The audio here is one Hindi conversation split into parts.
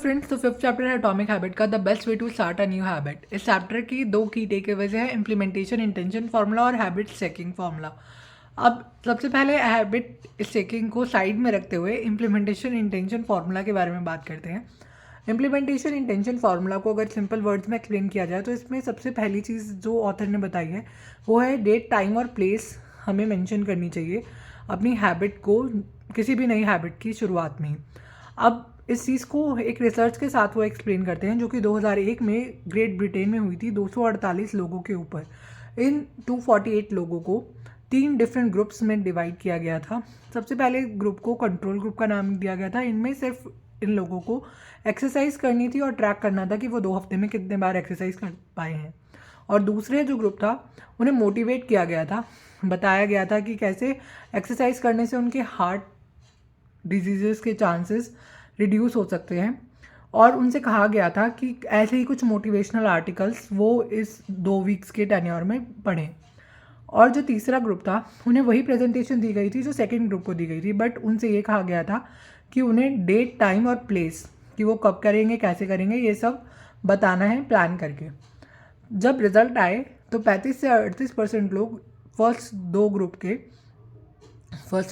फ्रेंड्स, तो फिफ्थ चैप्टर है एटॉमिक हैबिट का the best way to start a new habit. इस चैप्टर की दो की टेकअवेज है इम्प्लीमेंटेशन इंटेंशन फार्मूला और हैबिट स्टैकिंग फार्मूला। अब सबसे पहले हैबिट स्टैकिंग को साइड में रखते हुए इम्प्लीमेंटेशन इंटेंशन फार्मूला के बारे में बात करते हैं। इम्प्लीमेंटेशन इंटेंशन फार्मूला को अगर सिंपल वर्ड्स में एक्सप्लेन किया जाए तो इसमें सबसे पहली चीज़ जो ऑथर ने बताई है वो है डेट, टाइम और प्लेस हमें मेंशन करनी चाहिए अपनी हैबिट को, किसी भी नई हैबिट की शुरुआत में ही। अब इस चीज़ को एक रिसर्च के साथ वो एक्सप्लेन करते हैं जो कि 2001 में ग्रेट ब्रिटेन में हुई थी 248 लोगों के ऊपर। इन 248 लोगों को 3 डिफरेंट ग्रुप्स में डिवाइड किया गया था। सबसे पहले ग्रुप को कंट्रोल ग्रुप का नाम दिया गया था। इनमें सिर्फ इन लोगों को एक्सरसाइज करनी थी और ट्रैक करना था कि वो 2 हफ्ते में कितने बार एक्सरसाइज कर पाए हैं। और दूसरे जो ग्रुप था उन्हें मोटिवेट किया गया था, बताया गया था कि कैसे एक्सरसाइज करने से उनके हार्ट डिजीज़ के चांसेस रिड्यूस हो सकते हैं। और उनसे कहा गया था कि ऐसे ही कुछ मोटिवेशनल आर्टिकल्स वो इस 2 वीक्स के टेन्योर में पढ़ें। और जो तीसरा ग्रुप था उन्हें वही प्रेजेंटेशन दी गई थी जो सेकंड ग्रुप को दी गई थी, बट उनसे ये कहा गया था कि उन्हें डेट, टाइम और प्लेस कि वो कब करेंगे, कैसे करेंगे, ये सब बताना है प्लान करके। जब रिज़ल्ट आए तो 35 से 38% लोग फर्स्ट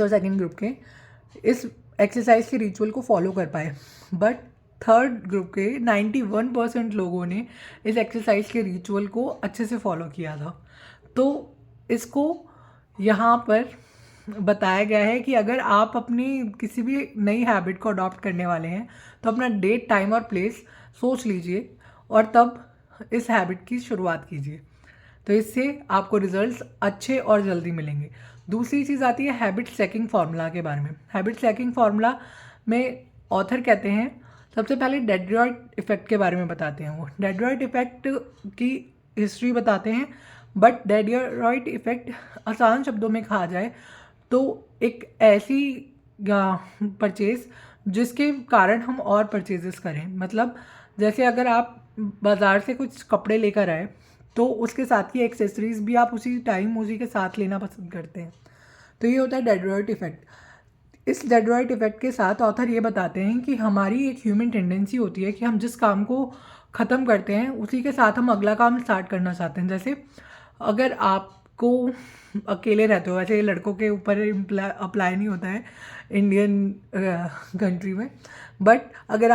और सेकंड ग्रुप के इस एक्सरसाइज के रिचुअल को फॉलो कर पाए, बट थर्ड ग्रुप के 91% लोगों ने इस एक्सरसाइज के रिचुअल को अच्छे से फॉलो किया था। तो इसको यहाँ पर बताया गया है कि अगर आप अपनी किसी भी नई हैबिट को अडॉप्ट करने वाले हैं तो अपना डेट, टाइम और प्लेस सोच लीजिए और तब इस हैबिट की शुरुआत कीजिए। तो इससे आपको रिजल्ट्स अच्छे और जल्दी मिलेंगे। दूसरी चीज़ आती है हैबिट स्टैकिंग फार्मूला के बारे में। हैबिट स्टैकिंग फार्मूला में ऑथर कहते हैं, सबसे पहले डेड्रॉइट इफेक्ट के बारे में बताते हैं। वो डेड्रॉइट इफेक्ट की हिस्ट्री बताते हैं, बट डेड्रॉइट इफेक्ट आसान शब्दों में कहा जाए तो एक ऐसी परचेज जिसके कारण हम और परचेजेस करें। मतलब जैसे अगर आप बाज़ार से कुछ कपड़े लेकर आए तो उसके साथ की एक्सेसरीज भी आप उसी टाइम उसी के साथ लेना पसंद करते हैं। तो ये होता है डेड्रॉइट इफेक्ट। इस डेड्रॉइट इफेक्ट के साथ ऑथर ये बताते हैं कि हमारी एक ह्यूमन टेंडेंसी होती है कि हम जिस काम को ख़त्म करते हैं उसी के साथ हम अगला काम स्टार्ट करना चाहते हैं। जैसे अगर आपको अकेले रहते हो, वैसे लड़कों के ऊपर अप्लाई नहीं होता है इंडियन कंट्री में, बट अगर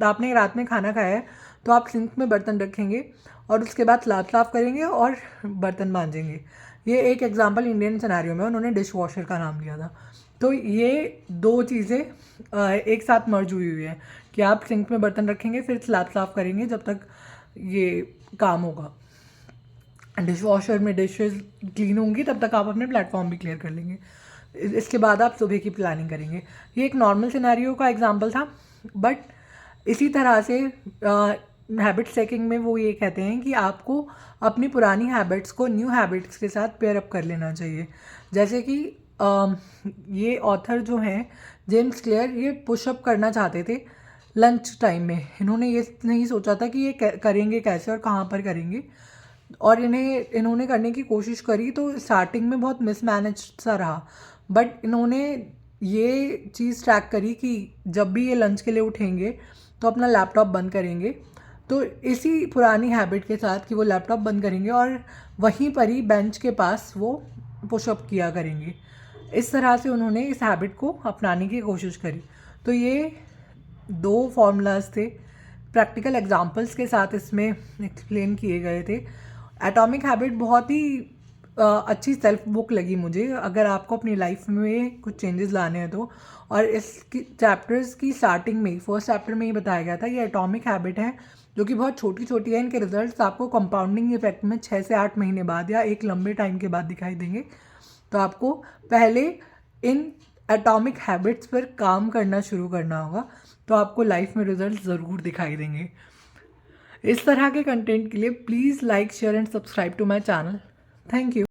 आपने रात में खाना खाया है तो आप सिंक में बर्तन रखेंगे और उसके बाद स्लैब साफ करेंगे और बर्तन मांजेंगे। ये एक एग्जांपल इंडियन सिनेरियो में उन्होंने डिश वॉशर का नाम लिया था। तो ये 2 चीज़ें एक साथ मर्ज हुई हुई है कि आप सिंक में बर्तन रखेंगे फिर स्लैब साफ करेंगे जब तक ये काम होगा। डिश वॉशर में डिशेज क्लीन होंगी तब तक आप अपने प्लेटफॉर्म भी क्लियर कर लेंगे। इसके बाद आप सुबह की प्लानिंग करेंगे। ये एक नॉर्मल सिनेरियो का एग्जांपल था, बट इसी तरह से हैबिट स्टैकिंग में वो ये कहते हैं कि आपको अपनी पुरानी हैबिट्स को न्यू हैबिट्स के साथ पेयर अप कर लेना चाहिए। जैसे कि ये ऑथर जो हैं जेम्स क्लियर, ये पुशअप करना चाहते थे लंच टाइम में। इन्होंने ये नहीं सोचा था कि ये करेंगे कैसे और कहाँ पर करेंगे, और इन्होंने करने की कोशिश करी तो स्टार्टिंग में बहुत मिसमैनेज सा रहा। बट इन्होंने ये चीज़ ट्रैक करी कि जब भी ये लंच के लिए उठेंगे तो अपना लैपटॉप बंद करेंगे। तो इसी पुरानी हैबिट के साथ कि वो लैपटॉप बंद करेंगे और वहीं पर ही बेंच के पास वो पुशअप किया करेंगे। इस तरह से उन्होंने इस हैबिट को अपनाने की कोशिश करी। तो ये 2 फार्मूलाज थे, प्रैक्टिकल एग्जांपल्स के साथ इसमें एक्सप्लेन किए गए थे। एटॉमिक हैबिट बहुत ही अच्छी सेल्फ बुक लगी मुझे अगर आपको अपनी लाइफ में कुछ चेंजेस लाने हैं तो। और इसकी चैप्टर्स की स्टार्टिंग में ही फर्स्ट चैप्टर में ही बताया गया था ये एटॉमिक हैबिट है जो कि बहुत छोटी छोटी है। इनके रिजल्ट्स आपको कंपाउंडिंग इफेक्ट में 6 से 8 महीने बाद या एक लंबे टाइम के बाद दिखाई देंगे। तो आपको पहले इन एटॉमिक हैबिट्स पर काम करना शुरू करना होगा, तो आपको लाइफ में रिजल्ट ज़रूर दिखाई देंगे। इस तरह के कंटेंट के लिए please like, share and subscribe to my channel. Thank you.